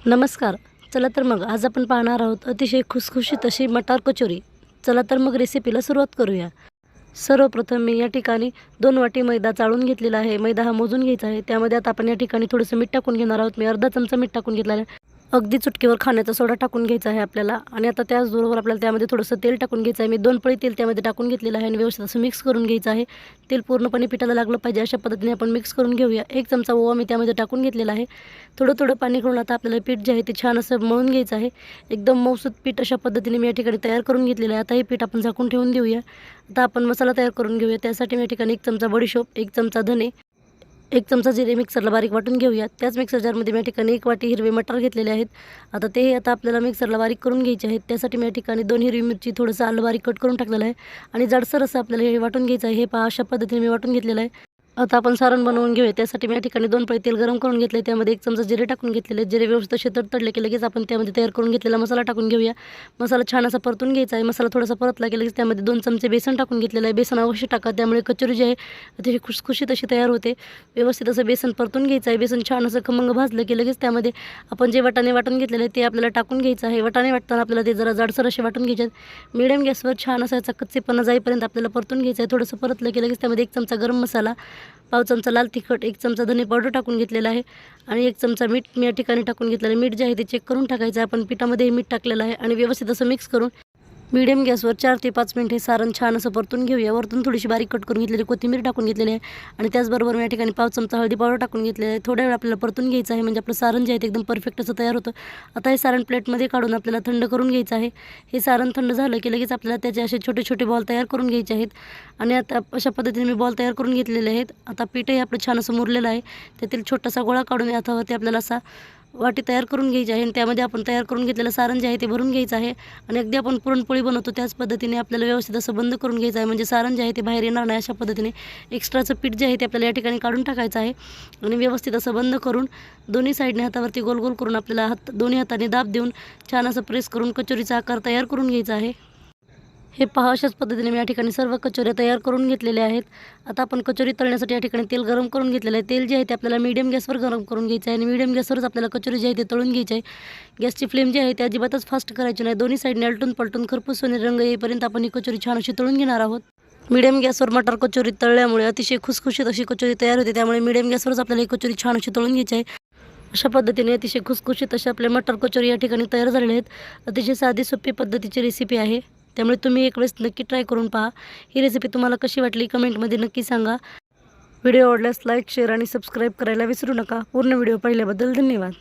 नमस्कार. चला तर मग आज आपण पाहणार आहोत अतिशय खुसखुशीत अशी मटार कचोरी. चला तर मग रेसिपीला सुरुवात करूया. सर्वप्रथम मी या ठिकाणी 2 वाटी मैदा चाळून घेतलेला आहे. मैदा हा मोजून घ्यायचा आहे. त्यामध्ये आता आपण या ठिकाणी थोडंसं मीठ टाकून घेणार आहोत. मी अर्धा चमचा मीठ टाकून घेतलेलं आहे. अगदी चुटकीवर खाण्याचा सोडा टाकून घ्यायचा आहे आपल्याला आणि आता त्याचबरोबर आपल्याला त्यामध्ये थोडंसं तेल टाकून घ्यायचं आहे. मी 2 पळी तेल त्यामध्ये टाकून घेतलेलं आहे आणि व्यवस्थित असं मिक्स करून घ्यायचं आहे. तेल पूर्णपणे पिठाला लागलं पाहिजे अशा पद्धतीने आपण मिक्स करून घेऊया. 1 चमचा ओवा मी त्यामध्ये टाकून घेतलेला आहे. थोडं थोडं पाणी करून आता आपल्याला पीठ जे आहे ते छान असं मळून घ्यायचं आहे. एकदम मऊसूत पीठ अशा पद्धतीने मी या ठिकाणी तयार करून घेतलेलं आहे. आता हे पीठ आपण झाकून ठेवून देऊया. आता आपण मसाला तयार करून घेऊया. त्यासाठी मी या ठिकाणी 1 चमचा बडीशोप, 1 चमचा धने, 1 चमचा जिरे मिक्सरला बारीक वाटून घेऊया. त्याच मिक्सर जारमध्ये मी या ठिकाणी 1 वाटी हिरवे मटार घेतलेले आहेत. आता आपल्याला मिक्सरला बारीक करून घ्यायचे आहेत. त्यासाठी मी या ठिकाणी 2 हिरवी मिरची, थोडंसं आलं बारीक कट करून टाकलेलं आहे आणि जाडसर असं आपल्याला हे वाटून घ्यायचं आहे. हे पहा अशा पद्धतीने मी वाटून घेतलेलं आहे. आता आपण सारण बनवून घेऊया. त्यासाठी मी या ठिकाणी 2 पळी तेल गरम करून घेतले. त्यामध्ये 1 चमचा जिरे टाकून घेतलेले. जिरे व्यवस्थित असे तडतडले की लगेच आपण त्यामध्ये तयार करून घेतलेला मसाला टाकून घेऊया. मसाला छान असा परतून घ्यायचा आहे. मसाला थोडासा परतला की लगेच त्यामध्ये 2 चमचे बेसन टाकून घेतलेलं आहे. बेसन अवश्य टाका, त्यामुळे कचोरी जी आहे अतिशय खुसखुशीत अशी तयार होते. व्यवस्थित असं बेसन परतून घ्यायचं आहे. बेसन छान असं खमंग भाजलं की लगेच त्यामध्ये आपण जे वाटाणे वाटून घेतलेले आहे ते आपल्याला टाकून घ्यायचं आहे. वाटाणे वाटताना आपल्याला ते जरा जाडसर असे वाटून घ्यायचे आहेत. मीडियम गॅसवर छान असा याचा कच्चेपणा जाईपर्यंत आपल्याला परतून घ्यायचं आहे. थोडंसं परतलं की लगेच त्यामध्ये 1 चमचा गरम मसाला, पाव चमचा लाल तिखट, 1 चमचा धने पावडर टाकून घेतलेला आहे आणि 1 चमचा मीठ मी या ठिकाणी टाकून घेतलेलं आहे. मीठ जे आहे ते चेक करून टाकायचं आहे. आपण पिठामध्ये मीठ टाकलेलं आहे आणि व्यवस्थित असं मिक्स करून मीडियम गॅसवर 4 ते 5 मिनिट हे सारण छान असं परतून घेऊया. वरतून थोडीशी बारीक कट करून घेतलेली कोथिंबीर टाकून घेतलेली आहे आणि त्याचबरोबर मी या ठिकाणी पाव चमचा हळदी पावडर टाकून घेतलेलं आहे. थोड्या वेळ आपल्याला परतून घ्यायचं आहे म्हणजे आपलं सारण जे आहे ते एकदम परफेक्ट असं तयार होतं. आता हे सारण प्लेटमध्ये काढून आपल्याला थंड करून घ्यायचं आहे. हे सारण थंड झालं की लगेच आपल्याला त्याचे असे छोटे छोटे बॉल तयार करून घ्यायचे आहेत आणि आता अशा पद्धतीने मी बॉल तयार करून घेतलेले आहेत. आता पीठही आपलं छान असं मुरलेलं आहे. त्यातील छोटासा गोळा काढून याच्यावरती आपल्याला असा वाटी तयार करून घ्यायची आहे आणि त्यामध्ये आपण तयार करून घेतलेलं सारण जे आहे ते भरून घ्यायचं आहे आणि अगदी आपण पुरणपोळी बनवतो त्याच पद्धतीने आपल्याला व्यवस्थित असं बंद करून घ्यायचं आहे म्हणजे सारण जे आहे ते बाहेर येणार नाही. अशा पद्धतीने एक्स्ट्राचं पीठ जे आहे ते आपल्याला या ठिकाणी काढून टाकायचं आहे आणि व्यवस्थित असं बंद करून दोन्ही साईडने हातावरती गोल गोल करून आपल्याला दोन्ही हाताने दाब देऊन छान असं प्रेस करून कचोरीचा आकार तयार करून घ्यायचा आहे. हे पहा अशाच पद्धतीने मी या ठिकाणी सर्व कचोऱ्या तयार करून घेतलेल्या आहेत. आता आपण कचोरी तळण्यासाठी या ठिकाणी तेल गरम करून घेतलेलं आहे. तेल जे आहे ते आपल्याला मीडियम गॅसवर गरम करून घ्यायचं आहे आणि मीडियम गॅसवरच आपल्याला कचोरी जी आहे ते तळून घ्यायची आहे. गॅसची फ्लेम जी आहे ती अजिबातच फास्ट करायची नाही. दोन्ही साईडने अलटून पलटून खरपूस सोनेरी रंग येईपर्यंत आपण ही कचोरी छान अशी तळून घेणार आहोत. मीडियम गॅसवर मटार कचोरी तळल्यामुळे अतिशय खुसखुशीत अशी कचोरी तयार होते. त्यामुळे मीडियम गॅसवरच आपल्याला ही कचोरी छान अशी तळून घ्यायची आहे. अशा पद्धतीने अतिशय खुसखुशीत अशा आपल्या मटार कचोरी या ठिकाणी तयार झालेल्या आहेत. अतिशय साधी सोपी पद्धतीची रेसिपी आहे. त्यामुळे तुम्ही एक वेळेस नक्की ट्राय करून पहा. ही रेसिपी तुम्हाला कशी वाटली कमेंटमध्ये नक्की सांगा. व्हिडिओ आवडल्यास लाईक, शेअर आणि सबस्क्राईब करायला विसरू नका. पूर्ण व्हिडिओ पाहिल्याबद्दल धन्यवाद.